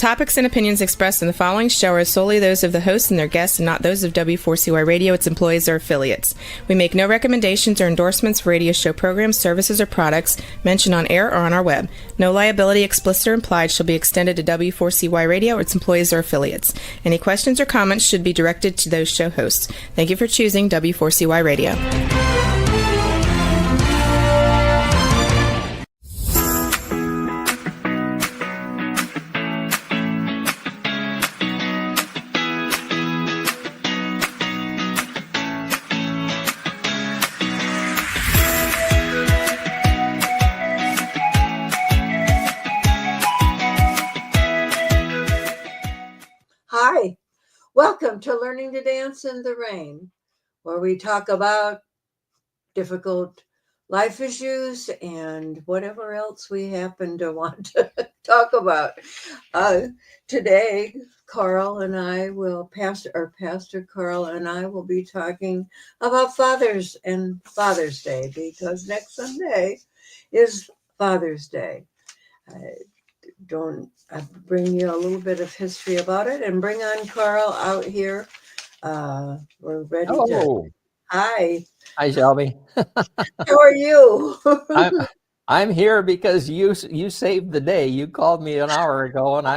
topics and opinions expressed in the following show are solely those of the host and their guests and not those of W4CY Radio, its employees, or affiliates. We make no recommendations or endorsements for radio show programs, services, or products mentioned on air or on our web. No liability, explicit or implied, shall be extended to W4CY Radio or its employees or affiliates. Any questions or comments should be directed to those show hosts. Thank you for choosing W4CY Radio. Hi, welcome to Learning to Dance in the Rain, where we talk about difficult life issues and whatever else we happen to want to talk about. Today, Carl and I will, Pastor Carl and I will be talking about fathers and Father's Day, because next Sunday is Father's Day. I bring you a little bit of history about it and bring on Carl out here. We're ready to. Hi. Hi, Shelby. How are you? I'm here because you saved the day. You called me an hour ago, and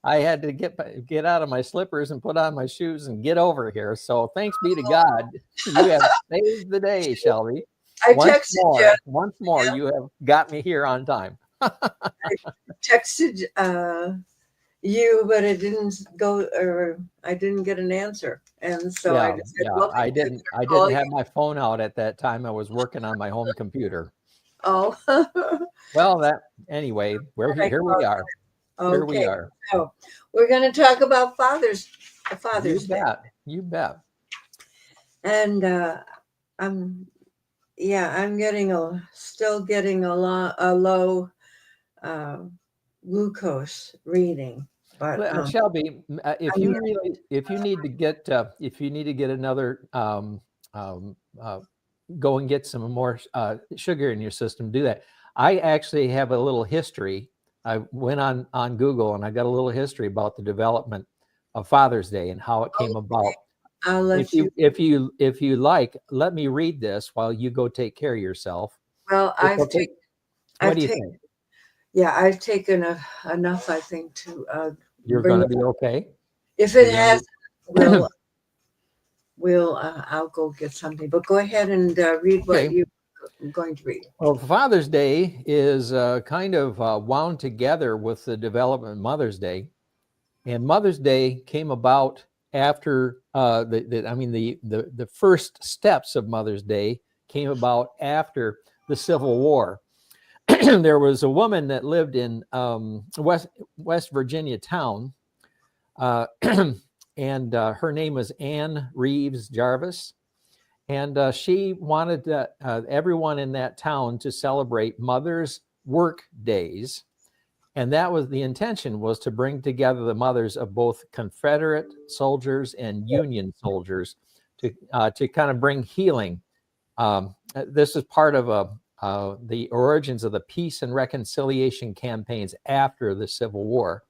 I had to get out of my slippers and put on my shoes and get over here. So thanks be to God, you have saved the day, Shelby. I texted you. Once more, yeah. You have got me here on time. I texted you, but it didn't go, or I didn't get an answer, and so I just said, I didn't have my phone out at that time. I was working on my home computer. Oh, well, anyway. Here we are. Okay. Here we are. So we're going to talk about Father's Day. You bet. And I'm still getting a low glucose reading. But Shelby, if you need to get another go and get some more sugar in your system, do that. I actually have a little history. I went on Google and I got a little history about the development of Father's Day and how it came about. I'll let if you like, let me read this while you go take care of yourself. Well, what do you think? Yeah, I've taken enough, I think, to. You're going to be okay. If it has, I'll go get something. But go ahead and read what you're going to read. Well, Father's Day is kind of wound together with the development of Mother's Day, and Mother's Day came about after the first steps of Mother's Day came about after the Civil War. There was a woman that lived in West Virginia town, and her name was Anne Reeves Jarvis, and she wanted everyone in that town to celebrate Mothers' Work Days, and that was the intention, was to bring together the mothers of both Confederate soldiers and Union soldiers to kind of bring healing. This is part of the origins of the peace and reconciliation campaigns after the Civil War.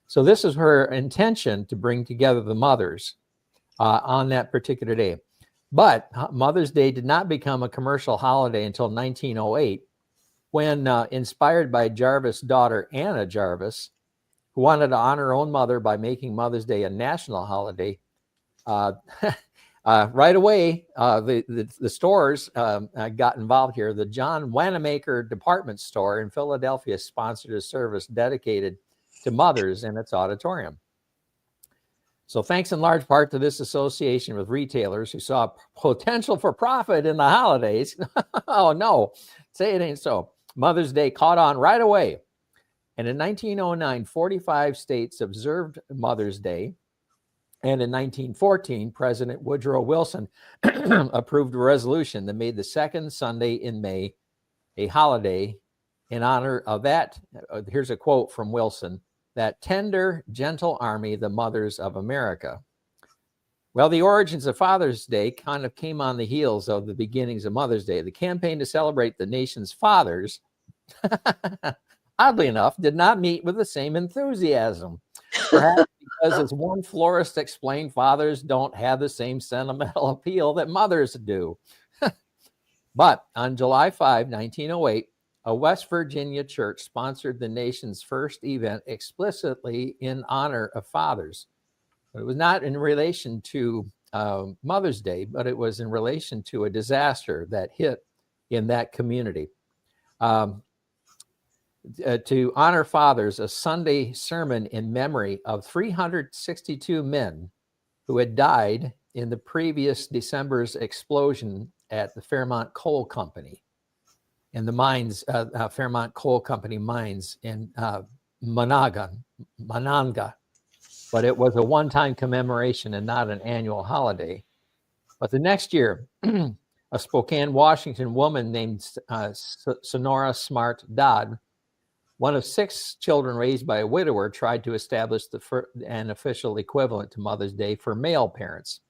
So this is her intention, to bring together the mothers on that particular day. But Mother's Day did not become a commercial holiday until 1908, when inspired by Jarvis' daughter, Anna Jarvis, who wanted to honor her own mother by making Mother's Day a national holiday. Right away, the stores got involved here. The John Wanamaker department store in Philadelphia sponsored a service dedicated to mothers in its auditorium. So thanks in large part to this association with retailers who saw potential for profit in the holidays. Oh, no, say it ain't so. Mother's Day caught on right away. And in 1909, 45 states observed Mother's Day. And in 1914, President Woodrow Wilson approved a resolution that made the second Sunday in May a holiday in honor of that. Here's a quote from Wilson: "That tender, gentle army, the mothers of America." Well, the origins of Father's Day kind of came on the heels of the beginnings of Mother's Day. The campaign to celebrate the nation's fathers oddly enough, did not meet with the same enthusiasm. Perhaps because, as one florist explained, fathers don't have the same sentimental appeal that mothers do. But on July 5, 1908, a West Virginia church sponsored the nation's first event explicitly in honor of fathers. But it was not in relation to Mother's Day, but it was in relation to a disaster that hit in that community. To honor fathers, a Sunday sermon in memory of 362 men who had died in the previous December's explosion at the Fairmont Coal Company in the mines, Fairmont Coal Company mines in Monongah. But it was a one-time commemoration and not an annual holiday. But the next year, a Spokane, Washington woman named Sonora Smart Dodd, one of 6 children raised by a widower, tried to establish an official equivalent to Mother's Day for male parents.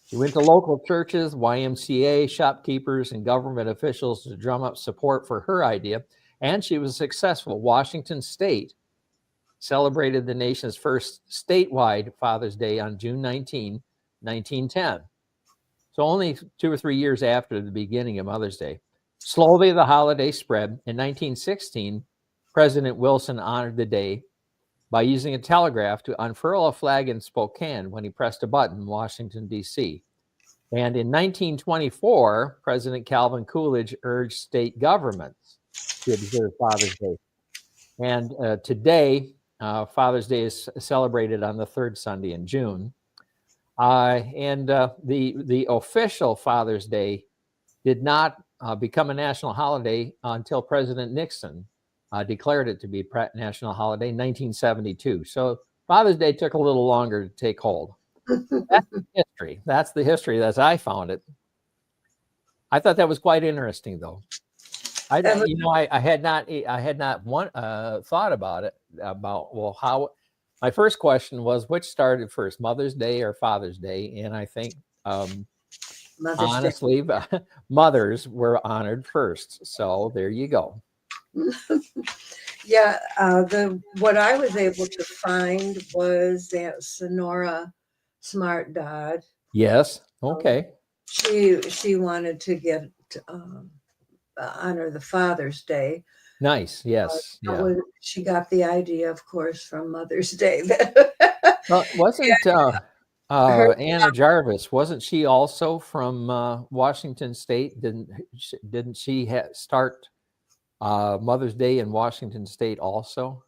She went to local churches, YMCA, shopkeepers, and government officials to drum up support for her idea, and she was successful. Washington State celebrated the nation's first statewide Father's Day on June 19, 1910. So only 2 or 3 years after the beginning of Mother's Day. Slowly, the holiday spread. In 1916, President Wilson honored the day by using a telegraph to unfurl a flag in Spokane when he pressed a button in Washington, D.C. And in 1924, President Calvin Coolidge urged state governments to observe Father's Day. And today, Father's Day is celebrated on the 3rd Sunday in June. The official Father's Day did not become a national holiday until President Nixon declared it to be a national holiday in 1972. So Father's Day took a little longer to take hold. That's the history. That's the history as I found it. I thought that was quite interesting, though. I had not thought about it. How. My first question was, which started first, Mother's Day or Father's Day? And I think, honestly, mothers were honored first. So there you go. Yeah, what I was able to find was that Sonora Smart Dodd. Yes. Okay. She wanted to get honor the Father's Day. Nice. Yes. She got the idea, of course, from Mother's Day. Well, wasn't Anna Jarvis? Wasn't she also from Washington State? Didn't she start Mother's Day in Washington State also?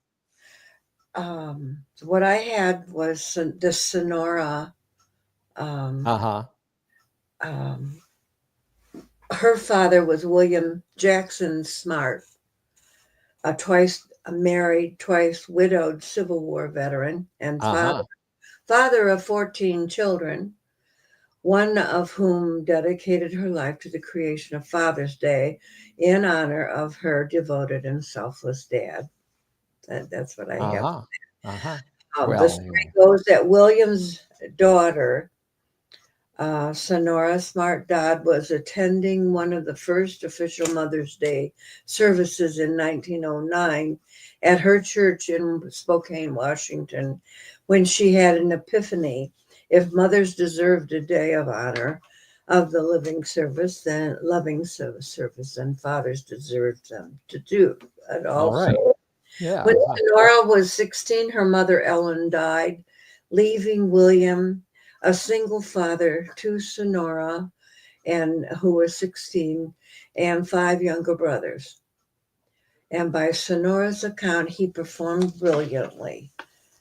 What I had was the Sonora. Her father was William Jackson Smart, a twice married, twice widowed Civil War veteran, and father of 14 children, one of whom dedicated her life to the creation of Father's Day in honor of her devoted and selfless dad. That's what I have. The story goes that William's daughter, Sonora Smart Dodd, was attending one of the first official Mother's Day services in 1909 at her church in Spokane, Washington, when she had an epiphany. If mothers deserved a day of honor of the loving service, then fathers deserved them to do it also. Right. Yeah. When Sonora was 16, her mother Ellen died, leaving William a single father to Sonora, who was 16, and 5 younger brothers. And by Sonora's account, he performed brilliantly.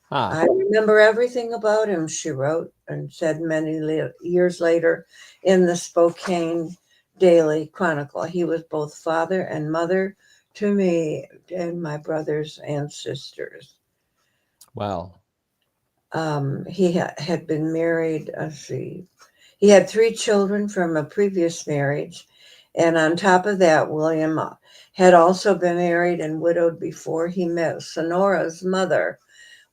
I remember everything about him, she wrote, and said many years later in the Spokane Daily Chronicle. He was both father and mother to me and my brothers and sisters. Wow. He had been married, he had 3 children from a previous marriage. And on top of that, William had also been married and widowed before he met Sonora's mother.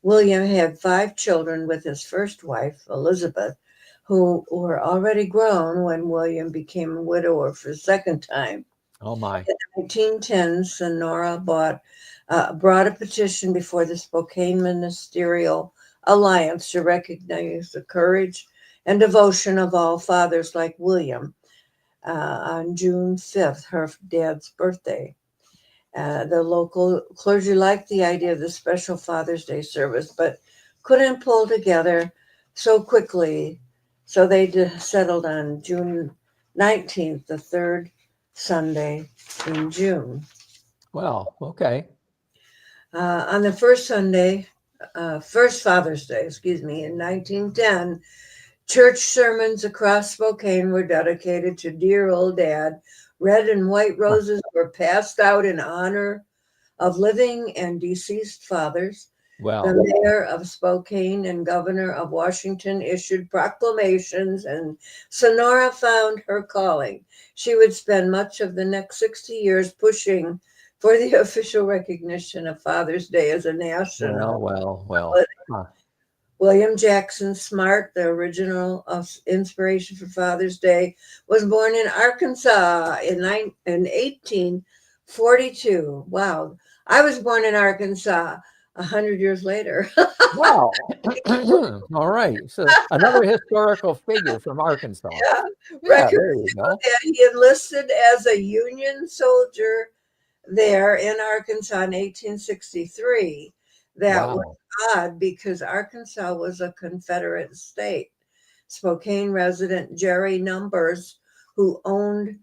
William had 5 children with his first wife, Elizabeth, who were already grown when William became a widower for the second time. Oh my. In 1910, Sonora brought a petition before the Spokane Ministerial Alliance to recognize the courage and devotion of all fathers like William on June 5th, her dad's birthday. The local clergy liked the idea of the special Father's Day service, but couldn't pull together so quickly. So they settled on June 19th, the third Sunday in June. Well, okay. On the first Sunday, first Father's Day, in 1910, church sermons across Spokane were dedicated to dear old Dad. Red and white roses were passed out in honor of living and deceased fathers. Well, The mayor of Spokane and governor of Washington issued proclamations, and Sonora found her calling. She would spend much of the next 60 years pushing for the official recognition of Father's Day as a national. well. Huh. William Jackson Smart, the original inspiration for Father's Day, was born in Arkansas in 1842. Wow. I was born in Arkansas 100 years later. Wow. All right. So another historical figure from Arkansas. Yeah. Yeah, there you go. That he enlisted as a Union soldier there in Arkansas in 1863. That Wow. was odd because Arkansas was a Confederate state. Spokane resident Jerry Numbers, who owned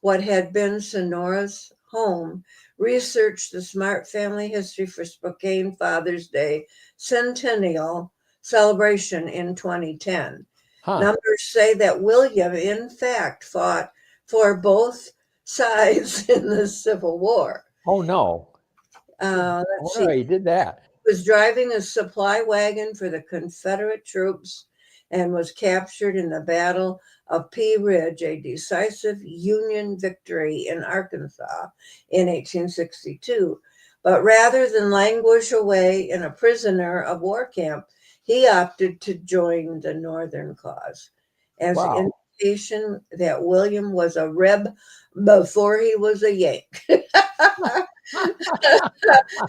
what had been Sonora's home, researched the Smart family history for Spokane Father's Day Centennial celebration in 2010. Huh. Numbers say that William, in fact, fought for both sides in the Civil War. Oh no. Let's see. He did that. Was driving a supply wagon for the Confederate troops and was captured in the Battle of Pea Ridge, a decisive Union victory in Arkansas in 1862. But rather than languish away in a prisoner of war camp, he opted to join the Northern cause as Wow. indication that William was a Reb before he was a Yank.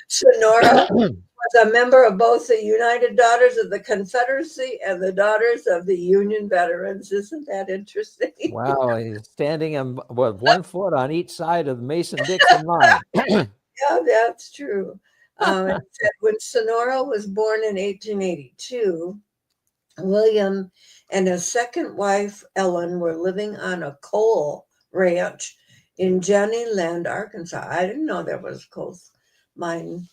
Sonora was a member of both the United Daughters of the Confederacy and the Daughters of the Union Veterans. Isn't that interesting? Wow. He's standing on with one foot on each side of the Mason-Dixon line. Yeah, that's true. It said when Sonora was born in 1882, William and his second wife, Ellen, were living on a coal ranch in Jennyland, Arkansas. I didn't know there was a coal mine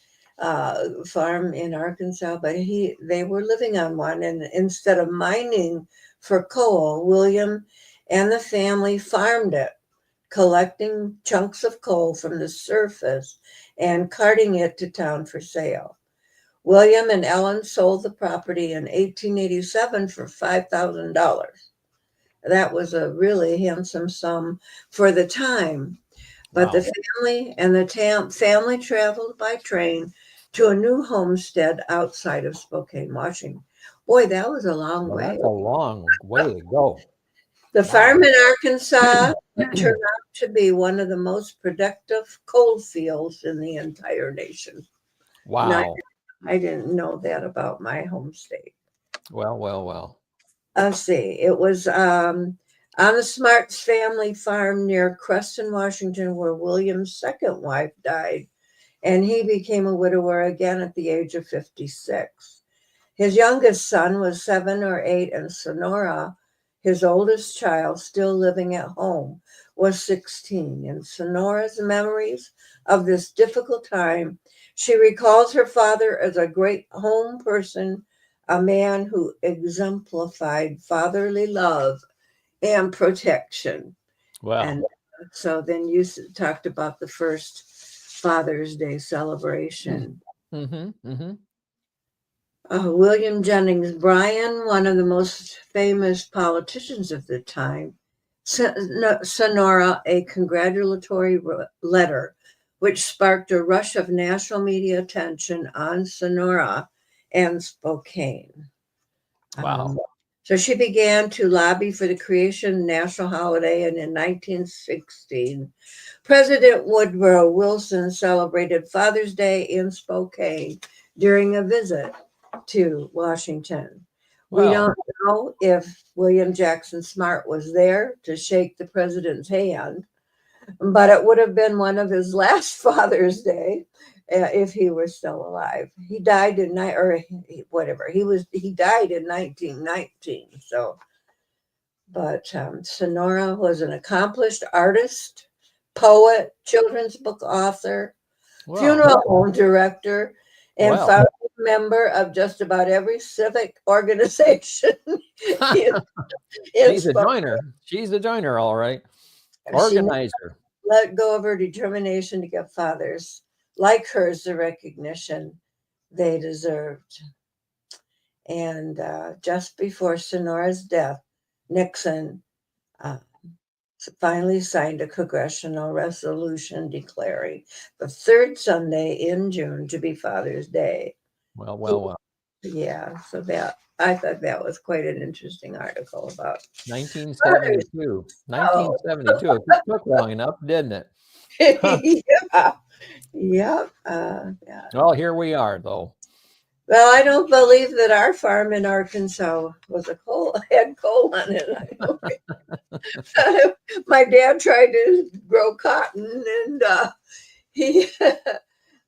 farm in Arkansas, but they were living on one. And instead of mining for coal, William and the family farmed it, collecting chunks of coal from the surface and carting it to town for sale. William and Ellen sold the property in 1887 for $5,000. That was a really handsome sum for the time. But Wow. the family and the family traveled by train to a new homestead outside of Spokane, Washington. Boy, that was a long way. That's a long way to go. The farm in Arkansas turned out to be one of the most productive coal fields in the entire nation. Wow. I didn't know that about my home state. Well. Let's see. It was on the Smarts family farm near Creston, Washington, where William's second wife died, and he became a widower again at the age of 56. His youngest son was 7 or 8, and Sonora, his oldest child, still living at home, was 16. In Sonora's memories of this difficult time, she recalls her father as a great home person, a man who exemplified fatherly love and protection. Wow. And so then you talked about the first Father's Day celebration. William Jennings Bryan, one of the most famous politicians of the time, sent Sonora a congratulatory letter, which sparked a rush of national media attention on Sonora and Spokane. Wow. So she began to lobby for the creation of the national holiday, and in 1916, President Woodrow Wilson celebrated Father's Day in Spokane during a visit to Washington. We Well, don't know if William Jackson Smart was there to shake the president's hand, but it would have been one of his last Father's Day if he were still alive. He died in he died in 1919. So, but Sonora was an accomplished artist, poet, children's book author, well, funeral home director, and well. founding member of just about every civic organization in She's a Spokane. joiner. She's a joiner, all right. She Organizer. let go of her determination to give fathers like hers the recognition they deserved. And just before Sonora's death, Nixon finally signed a congressional resolution declaring the third Sunday in June to be Father's Day. Well. Yeah, so that I thought that was quite an interesting article about 1972. 1972. It took long enough, didn't it? yeah, yeah, yeah. Well, here we are, though. Well, I don't believe that our farm in Arkansas had coal on it. My dad tried to grow cotton, and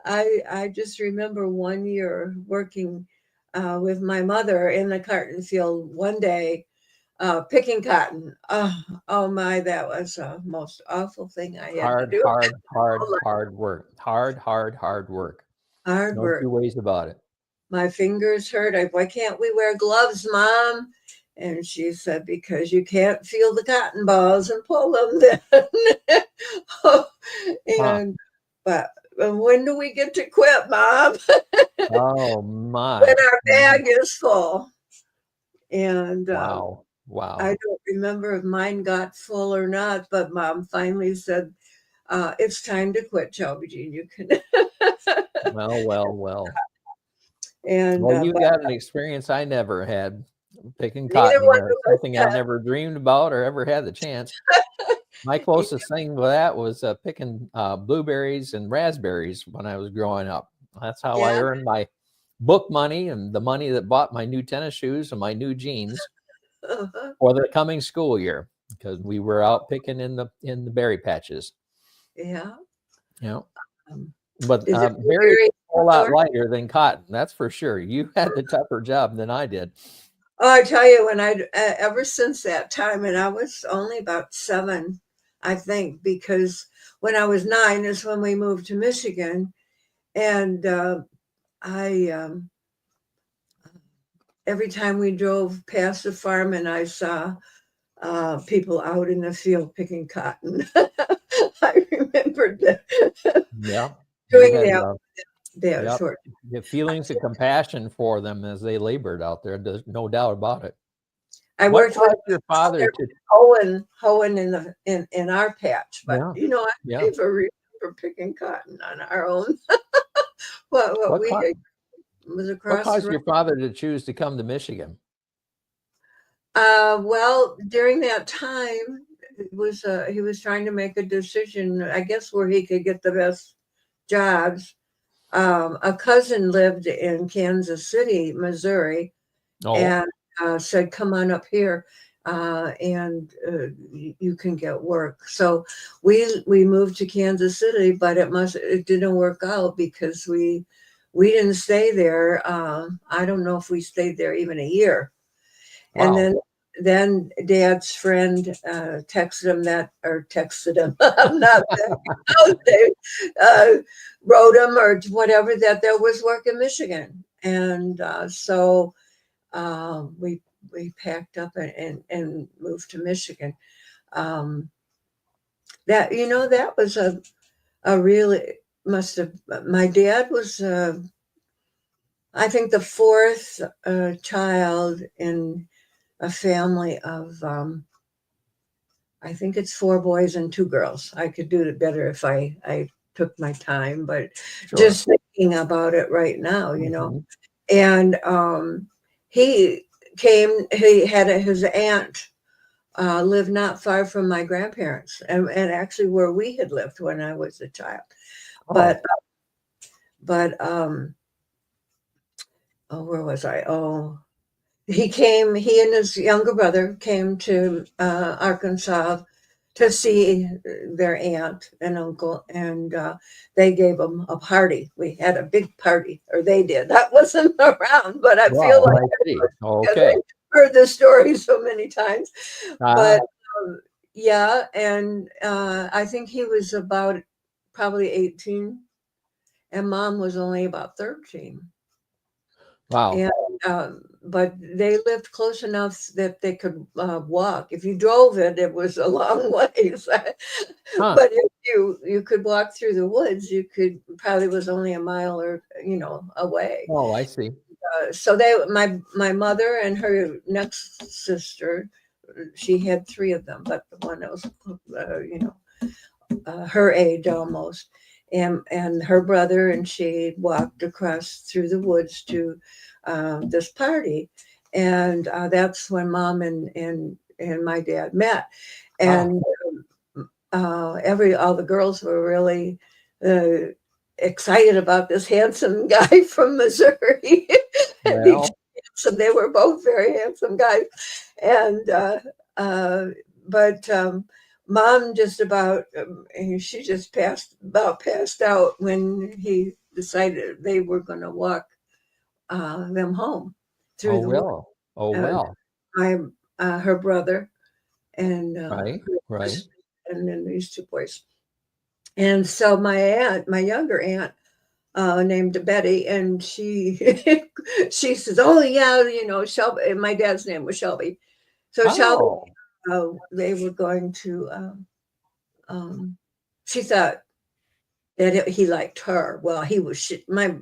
I just remember one year working with my mother in the cotton field one day, picking cotton. Oh my, that was the most awful thing I had to do. Hard work. Hard work. Hard No work. two ways about it. My fingers hurt. Why can't we wear gloves, Mom? And she said, because you can't feel the cotton balls and pull them then. But when do we get to quit, Mom? Oh my. When our bag is full. And wow. I don't remember if mine got full or not, but Mom finally said, it's time to quit, Shelby Jean. You can. Well. And you got an experience I never had, picking Neither cotton. one There. of us Something I never dreamed about or ever had the chance. My closest thing to that was picking blueberries and raspberries when I was growing up. That's how I earned my book money and the money that bought my new tennis shoes and my new jeans for the coming school year, because we were out picking in the berry patches. Yeah. Yeah. But Is it berries are a whole lot lighter than cotton. That's for sure. You had the tougher job than I did. Oh, I tell you, ever since that time, and I was only about 7, I think, because when I was 9 is when we moved to Michigan, and every time we drove past the farm and I saw people out in the field picking cotton, I remembered that. Yeah. Doing that short. The feelings of compassion for them as they labored out there. There's no doubt about it. I worked with your father to hoeing in our patch, but I never remember picking cotton on our own. what was across. What caused your father to choose to come to Michigan? Well, during that time, it was he was trying to make a decision, I guess, where he could get the best jobs. A cousin lived in Kansas City, Missouri, and said, "Come on up here, and you can get work." So we moved to Kansas City, but it didn't work out because we didn't stay there. I don't know if we stayed there even a year. Wow. And then Dad's friend texted him, I'm not wrote him or whatever, that there was work in Michigan. And so we packed up and moved to Michigan. That was a really my dad was, I think, the 4th child in a family of, I think it's 4 boys and 2 girls. I could do it better if I took my time, but just thinking about it right now, and came. He had his aunt lived not far from my grandparents, and actually where we had lived when I was a child. Oh, But oh, where was I? Oh, he came. He and his younger brother came to Arkansas to see their aunt and uncle, and they gave them a party. We had a big party, or they did. I wasn't around, but I feel wow, like I see. because Okay. I heard the story so many times. Ah, But yeah, and I think he was about probably 18, and mom was only about 13. wow. And but they lived close enough that they could walk. If you drove it, it was a long ways. Huh. But if you could walk through the woods, you could probably was only a mile or away. Oh, I see. So my mother and her next sister, she had three of them, but the one that was her age almost, and her brother and she walked across through the woods to this party, and that's when mom and my dad met, Ah, and all the girls were really excited about this handsome guy from Missouri. well, So they were both very handsome guys, and but mom just about she just passed out when he decided they were going to walk them home through oh, the woods. well. Oh, Uh, well. my her brother and Right, right. and then these two boys. And so my younger aunt, named Betty, and she she says, "Oh yeah, Shelby." And my dad's name was Shelby. So Shelby, Oh, they were going to. Um, she thought that he liked her. Well, my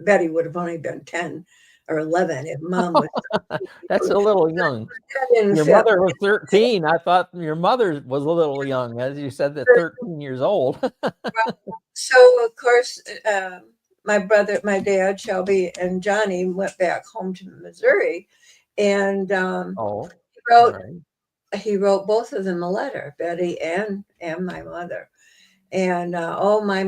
Betty would have only been 10 or 11 if mom was. that's a little young. That didn't Your fit. mother was 13. I thought your mother was a little young, as you said that 13 years old. So of course, my dad, Shelby, and Johnny went back home to Missouri, and Oh, he all wrote right. he wrote both of them a letter, Betty and my mother, and oh my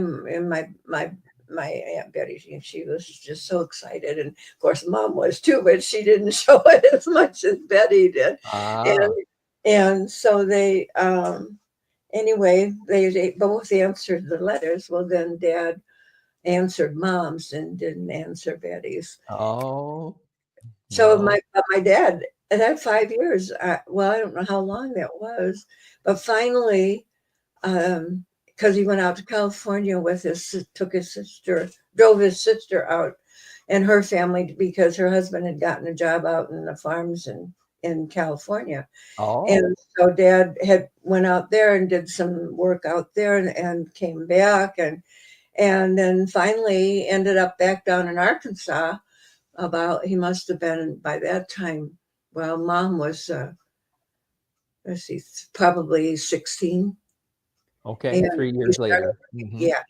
aunt Betty, she was just so excited, and of course mom was too, but she didn't show it as much as Betty did, and Ah, so they anyway they both answered the letters. Well, then Dad answered mom's and didn't answer Betty's. oh, So no. my dad, that 5 years, well, I don't know how long that was, but finally, because he went out to California with drove his sister out and her family because her husband had gotten a job out in the farms in California. Oh, And so Dad had went out there and did some work out there and came back and then finally ended up back down in Arkansas. He must have been by that time. Well, mom was let's see, probably 16, okay. and 3 he years started. later. Hmm. Yeah,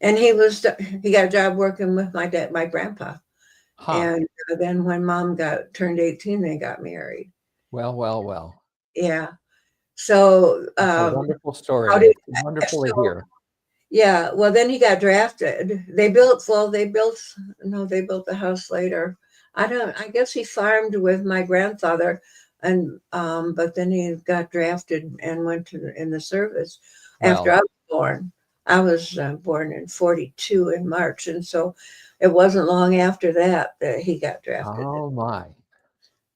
and he got a job working with my grandpa, Huh. and then when mom turned 18, they got married. Well, well, well. Yeah, so It's a wonderful how story. did It's wonderful to so hear. yeah, well, then he got drafted. They built the house later. I guess he farmed with my grandfather, and but then he got drafted and went in the service after Well, I was born. I was born in 42 in March, and so it wasn't long after that he got drafted. oh my.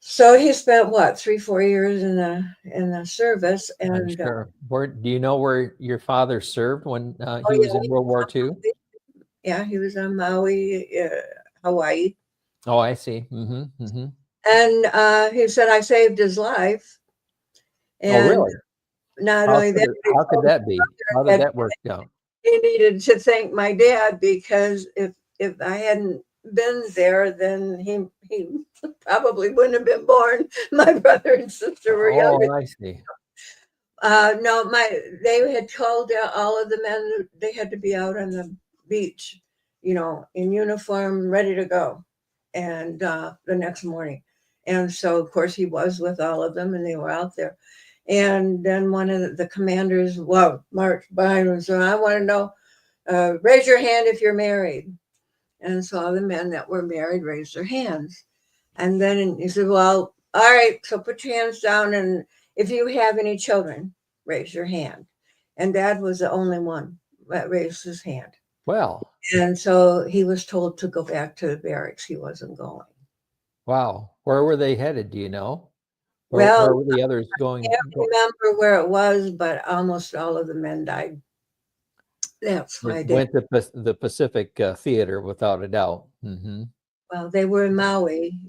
So he spent what 3-4 years in the service, I'm and sure. Do you know where your father served when oh he was yeah, in World War II? he was on Maui, Hawaii. Oh, I see. Hmm. Hmm. And he said I saved his life. Oh, And really? not only that, he How could told me that be? How did that that work out? he needed to thank my dad because if I hadn't been there, then he probably wouldn't have been born. My brother and sister were younger. Oh, I see. No, they had told all of the men that they had to be out on the beach, in uniform, ready to go, and the next morning. And so, of course, he was with all of them, and they were out there. And then one of the commanders, well, marched behind him and said, I want to know, raise your hand if you're married. And so all the men that were married raised their hands. And then he said, well, all right, so put your hands down. And if you have any children, raise your hand. And Dad was the only one that raised his hand. Well, And so he was told to go back to the barracks. He wasn't going. wow. Where were they headed? Do you know? Well, where were the others going? I can't remember where it was, but almost all of the men died. That's why It went to the Pacific Theater, without a doubt. Mm-hmm. Well, they were in Maui,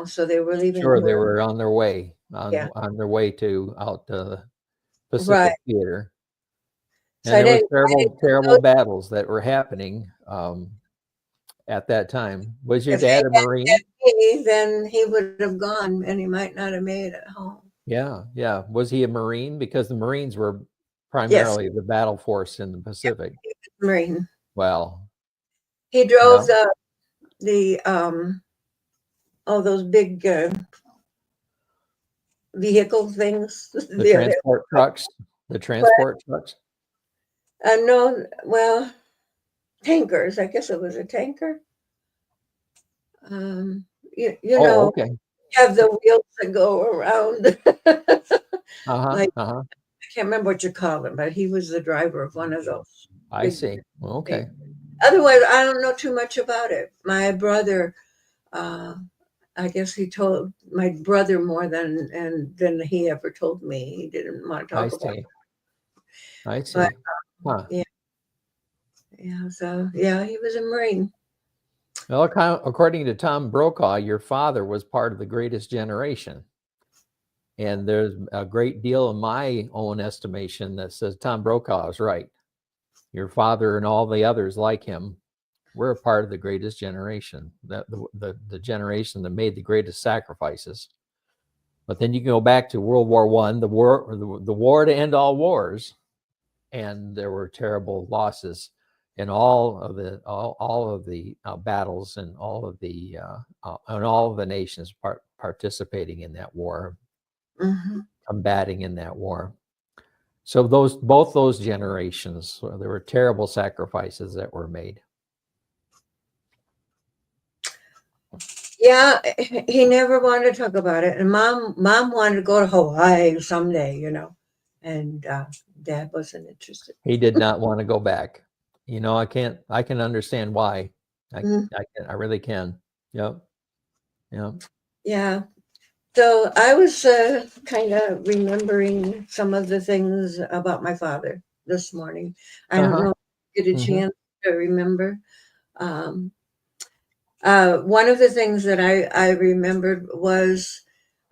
so they were leaving. Sure, they were on their way, Yeah. on their way out to the Pacific Right. Theater. And So there were terrible battles that were happening at that time. Was your If dad they a Marine? had me, then he would have gone, and he might not have made it home. Yeah. Was he a Marine? Because the Marines were primarily the battle force in the Pacific. He was a Marine. Well, He drove the those big vehicle things. the transport trucks. The transport trucks. No, well, tankers. I guess it was a tanker. Okay. Have the wheels that go around. I can't remember what you call them, but he was the driver of one of those. I see. Okay. Otherwise, I don't know too much about it. My brother, I guess he told my brother more than he ever told me. He didn't want to talk about it. I see. But, yeah. So he was a Marine. Well, according to Tom Brokaw, your father was part of the greatest generation. And there's a great deal in my own estimation that says Tom Brokaw is right. Your father and all the others like him were a part of the greatest generation, the generation that made the greatest sacrifices. But then you can go back to World War I, the war to end all wars, and there were terrible losses in all of the battles and all of the nations participating in that war, combating in that war. So both those generations, there were terrible sacrifices that were made. Yeah, he never wanted to talk about it, and mom wanted to go to Hawaii someday, and Dad wasn't interested. He did not want to go back. I can understand why. I really can. Yep. Yeah. So I was kind of remembering some of the things about my father this morning. I don't know if you get a chance to remember. One of the things that I remembered was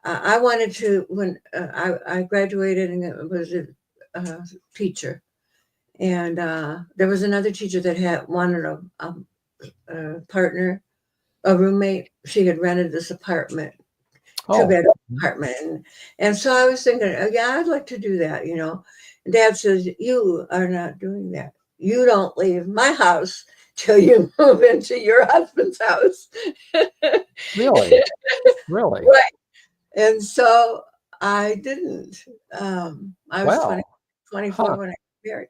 I wanted to, when I graduated and was a teacher. And there was another teacher that wanted a partner, a roommate. She had rented this apartment. Two-bedroom apartment, and so I was thinking, I'd like to do that, And Dad says, "You are not doing that. You don't leave my house till you move into your husband's house." Really? Right. And so I didn't. I was 24 when I got married,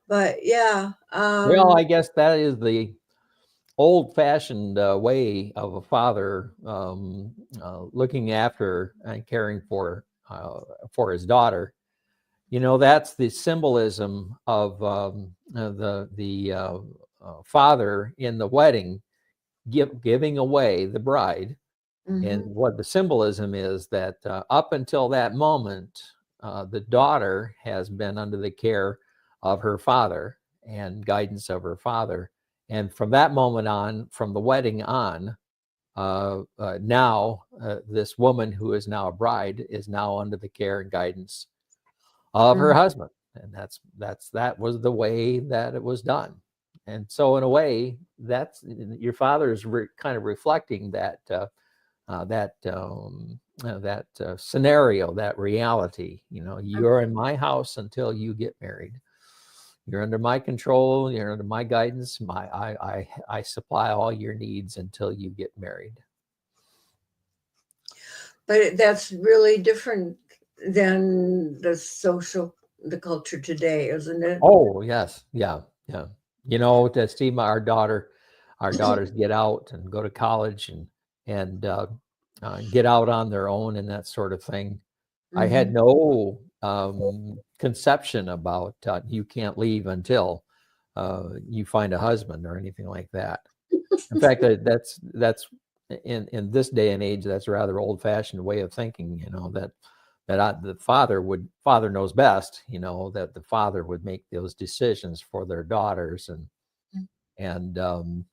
but yeah. Well, I guess that is the old-fashioned way of a father looking after and caring for his daughter. That's the symbolism of the father in the wedding giving away the bride. And what the symbolism is that up until that moment, the daughter has been under the care of her father and guidance of her father. And from that moment on, from the wedding on, now this woman who is now a bride is now under the care and guidance of her husband. And that was the way that it was done. And so in a way, that's your father is kind of reflecting that scenario, that reality. You're in my house until you get married. You're under my control. You're under my guidance. I supply all your needs until you get married. But that's really different than the culture today, isn't it? Oh, yes. Yeah. Yeah. To see our daughters get out and go to college and get out on their own and that sort of thing. I had Mhm. no conception about you can't leave until you find a husband or anything like that. In fact, that's in this day and age, that's a rather old-fashioned way of thinking. The father knows best. That the father would make those decisions for their daughters, and I'm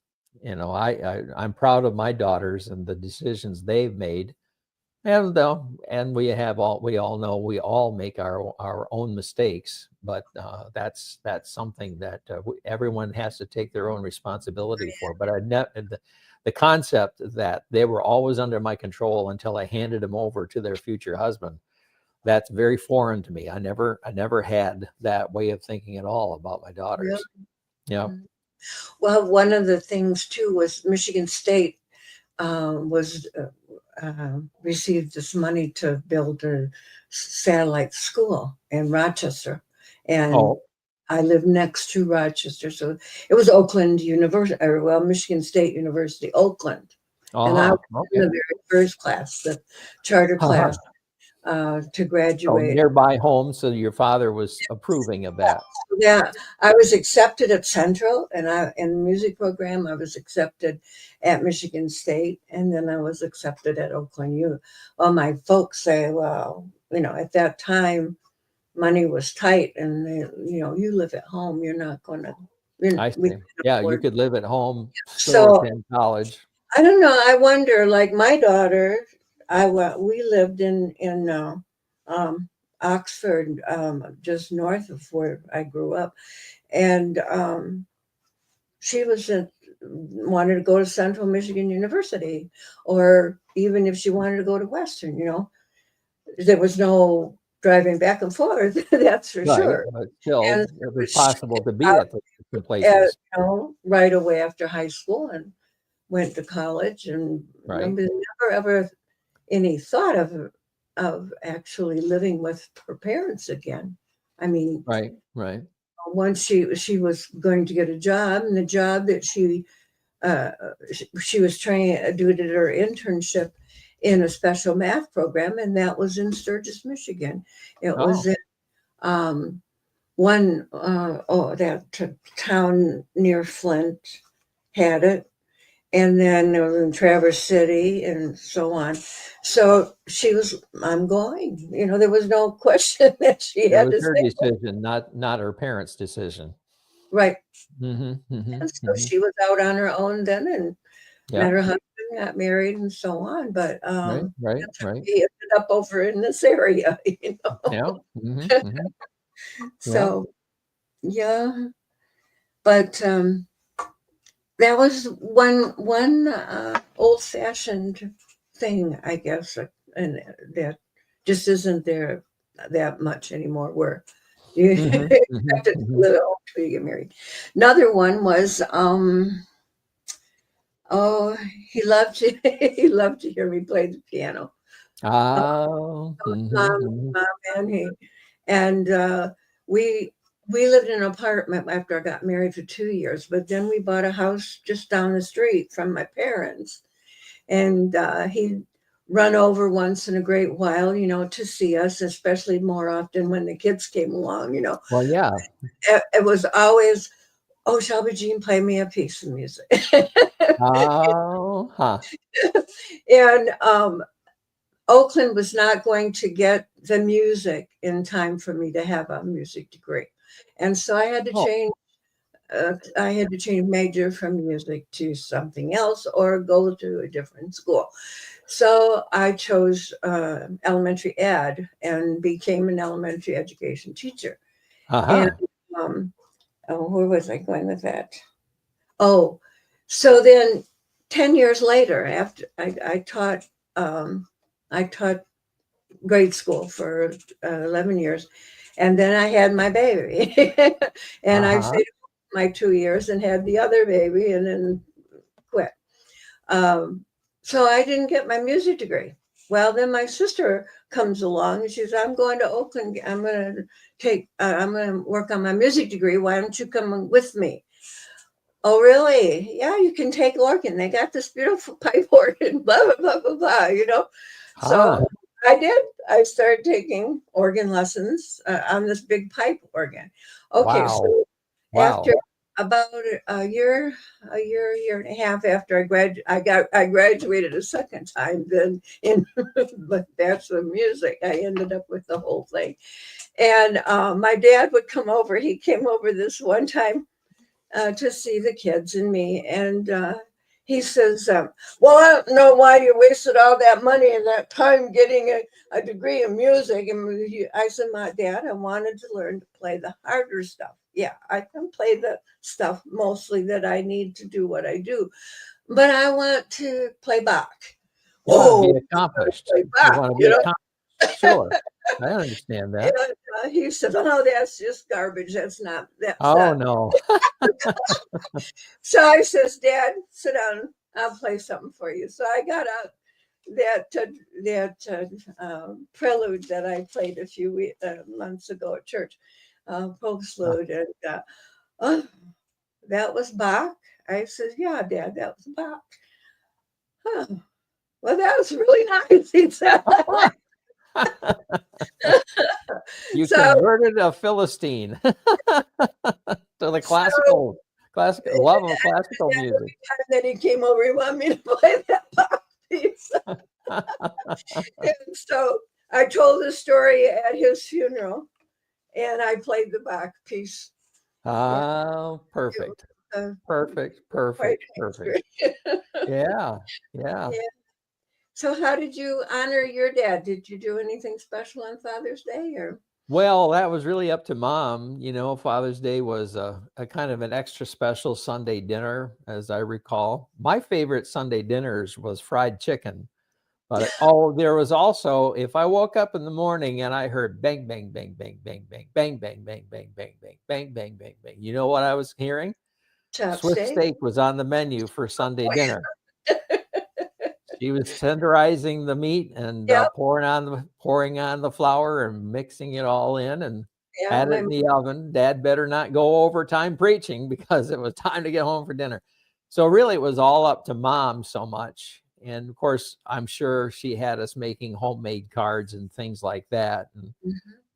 proud of my daughters and the decisions they've made. And we all know we all make our own mistakes, but that's something that everyone has to take their own responsibility for. But the concept that they were always under my control until I handed them over to their future husband, that's very foreign to me. I never had that way of thinking at all about my daughters. Really? Yeah. Mhm. Well, one of the things too was Michigan State was received this money to build a satellite school in Rochester, and Oh. I live next to Rochester, so it was Oakland University, or well, Michigan State University, Oakland, and I was in Okay. the very first class, the charter Uh-huh. class, to So graduate. nearby home, so your father was approving of that. Yeah, I was accepted at Central, and in the music program, I was accepted at Michigan State, and then I was accepted at Oakland U. Well, my folks say, well, at that time, money was tight, and you live at home, you're not going to, I we see. can't Yeah, you afford. could live at home, still So attend college. I don't know. I wonder, like my daughter, we lived in um, Oxford, just north of where I grew up, and she wanted to go to Central Michigan University, or even if she wanted to go to Western. There was no driving back and forth. That's for Right, sure. but still, And it was she possible to be at the out, places, right away after high school and went to college, and right? never ever any thought of actually living with her parents again. I mean, Right, right. once she was going to get a job, and the job that uh, she was did her internship in a special math program, and that was in Sturgis, Michigan. It was Oh, in that town near Flint had it, and then it was in Traverse City and so on. So I'm going. There was no question that she it had was to her say, decision, not her parents' decision. right. And so Hmm. she was out on her own then, and met Yeah, her husband, got married, and so on. But right, right, that's how right. we ended up over in this area, Yeah, hmm. Yeah. So yeah, but that was one old fashioned thing, I guess, and that just isn't there that much anymore. Where you Hmm. Hmm. expected to Hmm. live old till you get married. Another one was oh, he loved to hear me play the piano. Oh, Mom, hmm. mom, and we we lived in an apartment after I got married for 2 years, but then we bought a house just down the street from my parents, and he'd run over once in a great while, to see us, especially more often when the kids came along. Well, yeah. It was always, oh, Shelby Jean, play me a piece of music. Oh, huh. And Oakland was not going to get the music in time for me to have a music degree. And so Oh, I had to change major from music to something else or go to a different school. So I chose elementary ed and became an elementary education teacher. And uh-huh. um, where was I going with that? Oh, so then 10 years later, after um, I taught grade school for 11 years. And then I had my baby. And I Uh-huh. stayed my 2 years and had the other baby and then quit. Um, so I didn't get my music degree. Well, then my sister comes along and she says, I'm going to Oakland. I'm going to work on my music degree. Why don't you come with me? Oh, really? Yeah, you can take organ. They got this beautiful pipe organ, blah, blah, blah, blah, blah, you know? Ah, So I did. I started taking organ lessons on this big pipe organ. Okay, wow. so Wow. after about year and a half after I graduated a second time then in Bachelor of Music. I ended up with the whole thing. And my dad would come over. He came over this one time to see the kids and me. And he says, well, I don't know why you wasted all that money and that time getting a degree in music. And I said, my dad, I wanted to learn to play the harder stuff. Yeah, I can play the stuff mostly that I need to do what I do, but I want to play Bach. You want to Oh, be accomplished. play You Bach, want to be you know? accomplished. Sure. I understand that. And he said, "Oh, that's just garbage. That's not. That's Oh, not." no. So I says, "Dad, sit down. I'll play something for you." So I got out that prelude that I played a few months ago at church, postlude, and oh, that was Bach. I says, "Yeah, Dad, that was Bach." Huh. Well, that was really nice. He said. You So, converted a Philistine to the classical love of classical and music. then he came over. He wanted me to play that Bach piece. And so I told the story at his funeral, and I played the Bach piece. Oh, perfect. Uh, Perfect. quite Perfect. Perfect. Yeah. Yeah. Yeah. So, how did you honor your dad? Did you do anything special on Father's Day, or? Well, that was really up to Mom. You know, Father's Day was a kind of an extra special Sunday dinner, as I recall. My favorite Sunday dinners was fried chicken. But there was also, if I woke up in the morning and I heard bang, bang, bang, bang, bang, bang, bang, bang, bang, bang, bang, bang, bang, bang, bang, bang. You know what I was hearing? Chop Swiss steak? steak was on the menu for Sunday dinner. She was tenderizing the meat and Yep. pouring on the flour and mixing it all in and Yeah, had it in the oven. Dad better not go overtime preaching because it was time to get home for dinner. So really, it was all up to Mom so much. And of course, I'm sure she had us making homemade cards and things like that,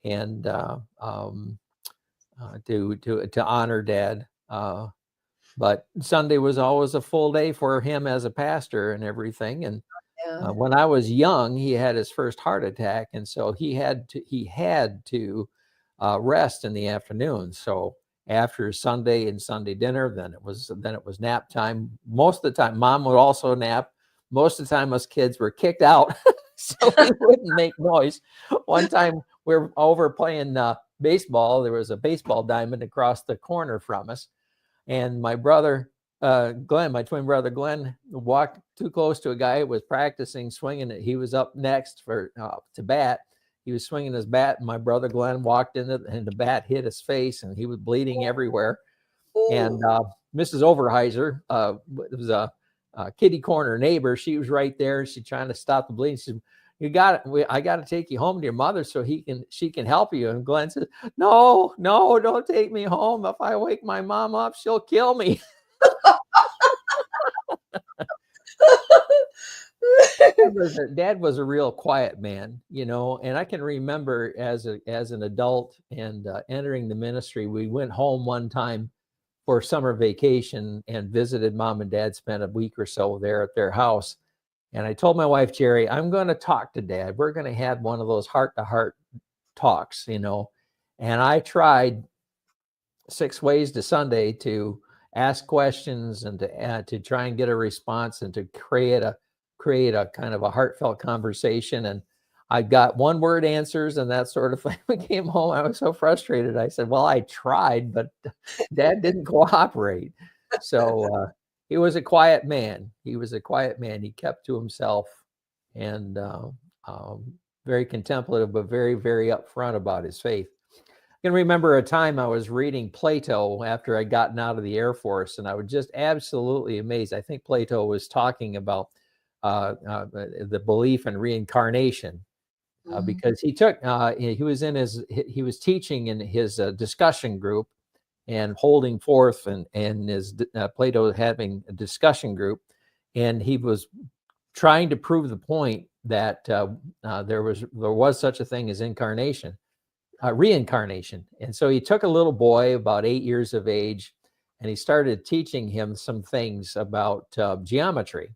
and to honor Dad. But Sunday was always a full day for him as a pastor and everything. And yeah. when I was young, he had his first heart attack, and so he had to rest in the afternoon. So after Sunday and Sunday dinner, then it was nap time. Most of the time, Mom would also nap. Most of the time, us kids were kicked out, so we wouldn't make noise. One time, we were over playing baseball. There was a baseball diamond across the corner from us, and my brother Glenn, my twin brother Glenn, walked too close to a guy who was practicing swinging it. He was up next to bat. He was swinging his bat, and my brother Glenn walked in it, and the bat hit his face, and he was bleeding everywhere. And Mrs. Overheiser was a kitty corner neighbor. She was right there. She trying to stop the bleeding. She said, I got to take you home to your mother so she can help you. And Glenn said, no, don't take me home. If I wake my mom up, she'll kill me. Dad was a real quiet man, you know, and I can remember as an adult and entering the ministry, we went home one time for summer vacation and visited Mom and Dad, spent a week or so there at their house. And I told my wife, Jerry, I'm going to talk to Dad. We're going to have one of those heart-to-heart talks, you know. And I tried 6 ways to Sunday to ask questions and to try and get a response and to create a kind of a heartfelt conversation. And I got one-word answers and that sort of thing. We came home. I was so frustrated. I said, well, I tried, but Dad didn't cooperate. So he was a quiet man. He kept to himself and very contemplative, but very, very upfront about his faith. I can remember a time I was reading Plato after I'd gotten out of the Air Force, and I was just absolutely amazed. I think Plato was talking about the belief in reincarnation. Because he was teaching in his discussion group and holding forth, and his Plato having a discussion group, and he was trying to prove the point that there was such a thing as reincarnation. And so he took a little boy about 8 years of age, and he started teaching him some things about geometry.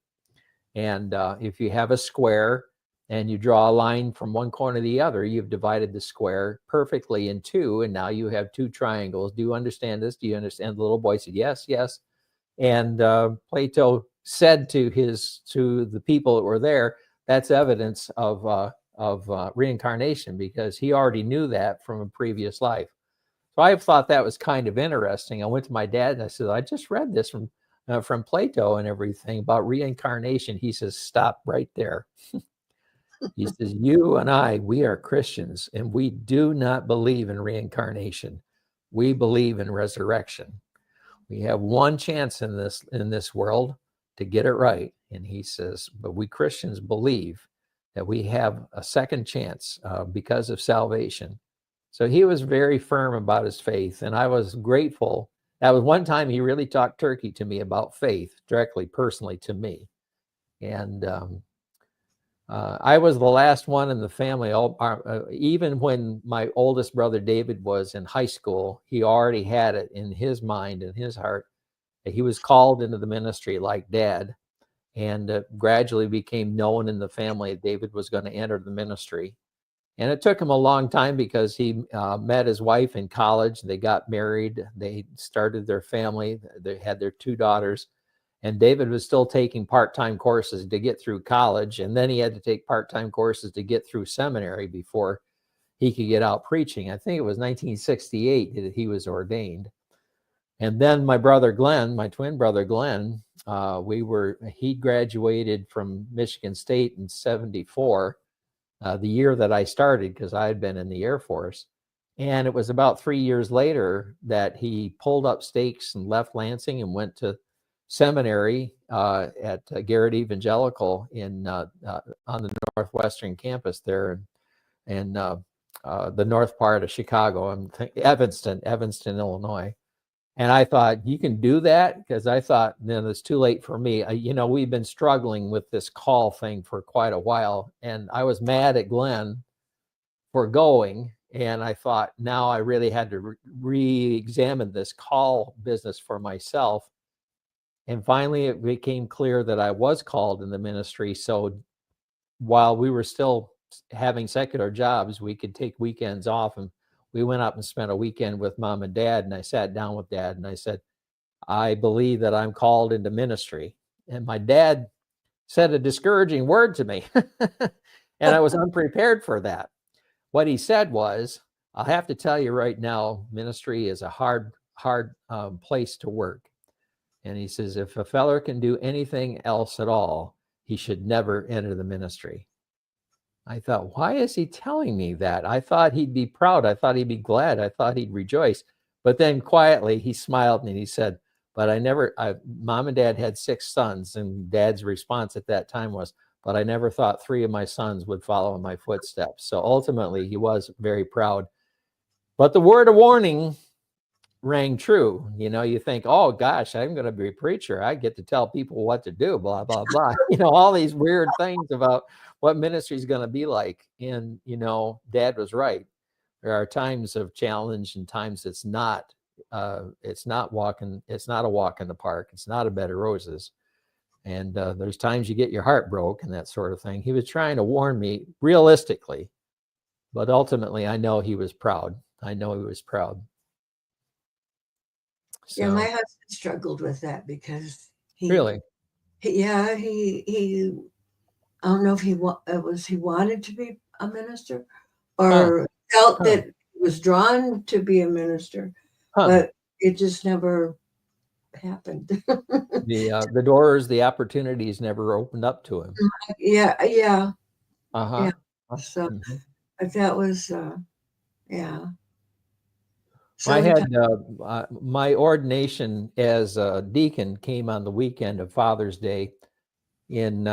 And if you have a square and you draw a line from one corner to the other, you've divided the square perfectly in two, and now you have two triangles. Do you understand this? Do you understand? The little boy said, yes, yes. And Plato said to the people that were there, that's evidence of reincarnation, because he already knew that from a previous life. So I thought that was kind of interesting. I went to my dad and I said, I just read this from Plato and everything about reincarnation. He says, stop right there. He says, you and I, we are Christians, and we do not believe in reincarnation. We believe in resurrection. We have one chance in this world to get it right. And he says, but we Christians believe that we have a second chance because of salvation. So he was very firm about his faith, and I was grateful. That was one time he really talked turkey to me about faith, directly, personally to me. And I was the last one in the family. Even when my oldest brother David was in high school, he already had it in his mind and his heart that he was called into the ministry like Dad, and gradually became known in the family that David was going to enter the ministry. And it took him a long time, because he met his wife in college. They got married. They started their family. They had their 2 daughters. And David was still taking part-time courses to get through college. And then he had to take part-time courses to get through seminary before he could get out preaching. I think it was 1968 that he was ordained. And then my brother Glenn, my twin brother Glenn, he graduated from Michigan State in 74, the year that I started, because I had been in the Air Force. And it was about 3 years later that he pulled up stakes and left Lansing and went to seminary at Garrett Evangelical on the Northwestern campus there, and the north part of Chicago, Evanston, Illinois. And I thought, you can do that? Because I thought, then it's too late for me. We've been struggling with this call thing for quite a while, and I was mad at Glenn for going. And I thought, now I really had to re-examine this call business for myself. And finally, it became clear that I was called in the ministry. So while we were still having secular jobs, we could take weekends off. And we went up and spent a weekend with Mom and Dad. And I sat down with Dad and I said, I believe that I'm called into ministry. And my dad said a discouraging word to me. And I was unprepared for that. What he said was, I'll have to tell you right now, ministry is a hard place to work. And he says, if a feller can do anything else at all, he should never enter the ministry. I thought, why is he telling me that? I thought he'd be proud. I thought he'd be glad. I thought he'd rejoice. But then quietly he smiled and he said, but Mom and Dad had 6 sons, and Dad's response at that time was, but I never thought 3 of my sons would follow in my footsteps. So ultimately he was very proud. But the word of warning rang true. You think, oh gosh, I'm going to be a preacher. I get to tell people what to do, blah, blah, blah. All these weird things about what ministry is going to be like. And, Dad was right. There are times of challenge and times it's not a walk in the park. It's not a bed of roses. And there's times you get your heart broke and that sort of thing. He was trying to warn me realistically, but ultimately I know he was proud. So, yeah, my husband struggled with that because he really, he I don't know if he wanted to be a minister or felt that he was drawn to be a minister, but it just never happened. the doors, the opportunities never opened up to him. Yeah. Uh-huh. Yeah. So that was yeah. I had my ordination as a deacon came on the weekend of Father's Day in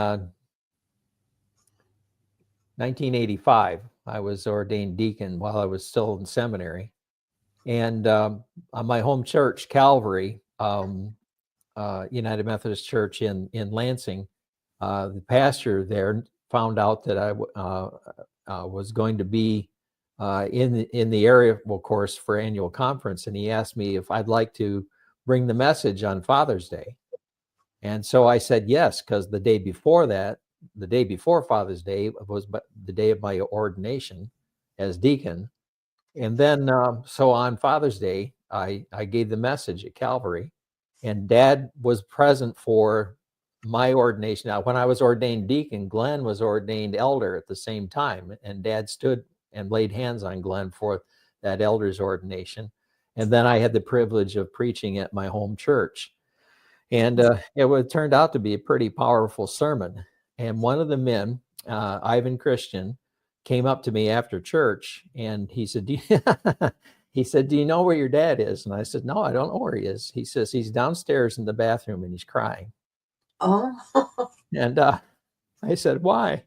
1985. I was ordained deacon while I was still in seminary. And on my home church, Calvary, United Methodist Church in Lansing, the pastor there found out that I was going to be in the area, of course, for annual conference, and he asked me if I'd like to bring the message on Father's Day. And so I said yes, because the day before Father's Day was the day of my ordination as deacon. And then, so on Father's Day, I gave the message at Calvary, and Dad was present for my ordination. Now, when I was ordained deacon, Glenn was ordained elder at the same time, and Dad stood and laid hands on Glenn for that elder's ordination. And then I had the privilege of preaching at my home church. And it turned out to be a pretty powerful sermon. And one of the men, Ivan Christian, came up to me after church, and he said, do you know where your dad is? And I said, no, I don't know where he is. He says, he's downstairs in the bathroom and he's crying. Oh. And I said, why?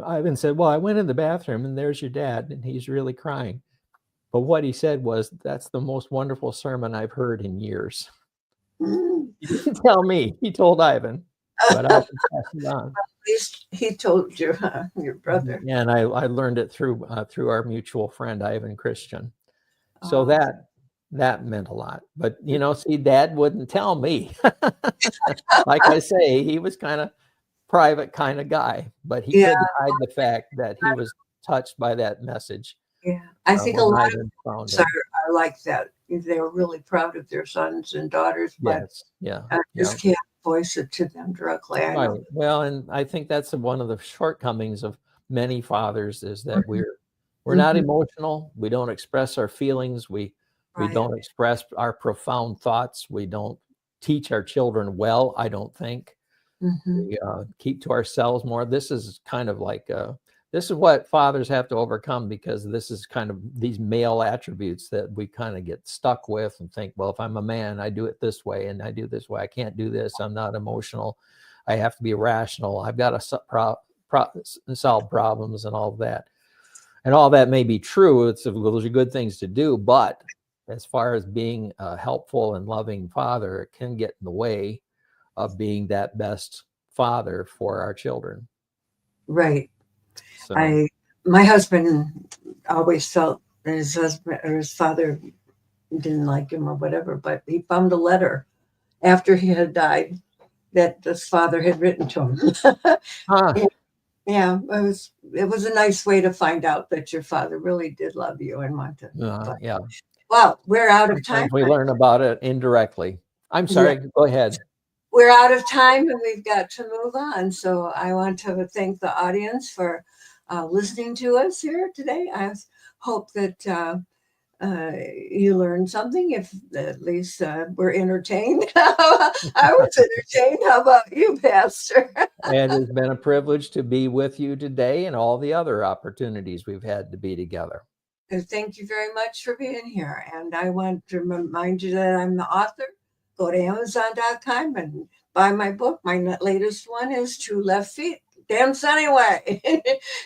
Ivan said, well, I went in the bathroom and there's your dad and he's really crying. But what he said was, that's the most wonderful sermon I've heard in years. He didn't tell me, he told Ivan, but I can pass it on. At least he told you, your brother. Yeah, and I learned it through our mutual friend, Ivan Christian. So that meant a lot. But, see, Dad wouldn't tell me. Like I say, he was kind of private kind of guy, but he couldn't hide the fact that he was touched by that message. Yeah, I think a lot of parents are like that. They're really proud of their sons and daughters, but just can't voice it to them directly. I know. Well, and I think that's one of the shortcomings of many fathers is that we're not emotional. We don't express our feelings. We don't express our profound thoughts. We don't teach our children well, I don't think. We keep to ourselves more. This is kind of like this is what fathers have to overcome, because this is kind of these male attributes that we kind of get stuck with and think, well, if I'm a man, I do it this way and I do this way. I can't do this. I'm not emotional. I have to be rational. I've got to solve problems and all of that. And all that may be true. Those are good things to do. But as far as being a helpful and loving father, it can get in the way of being that best father for our children. Right. So. My husband always felt that his father didn't like him or whatever, but he found a letter after he had died that his father had written to him. Yeah, it was a nice way to find out that your father really did love you and wanted. Yeah. Well, we're out of time. We learn about it indirectly. I'm sorry. Go ahead. We're out of time and we've got to move on. So I want to thank the audience for listening to us here today. I hope that you learned something, if at least we're entertained. I was entertained. How about you, Pastor? And it's been a privilege to be with you today and all the other opportunities we've had to be together. Thank you very much for being here. And I want to remind you that I'm the author. Go to Amazon.com and buy my book. My latest one is 2 Left Feet. Dance anyway.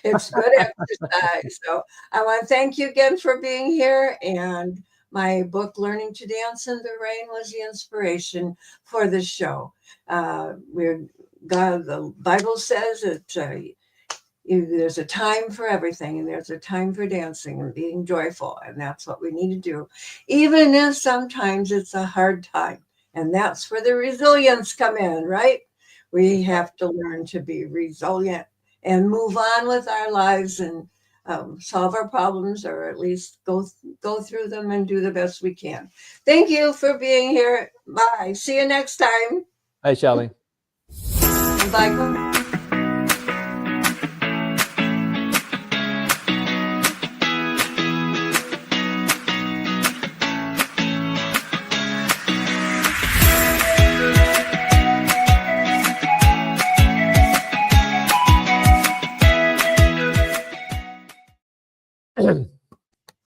It's good exercise. So I want to thank you again for being here. And my book, Learning to Dance in the Rain, was the inspiration for this show. The Bible says that there's a time for everything, and there's a time for dancing and being joyful. And that's what we need to do, even if sometimes it's a hard time. And that's where the resilience come in, right? We have to learn to be resilient and move on with our lives and solve our problems, or at least go through them and do the best we can. Thank you for being here. Bye. See you next time. Bye, Shelly. Bye.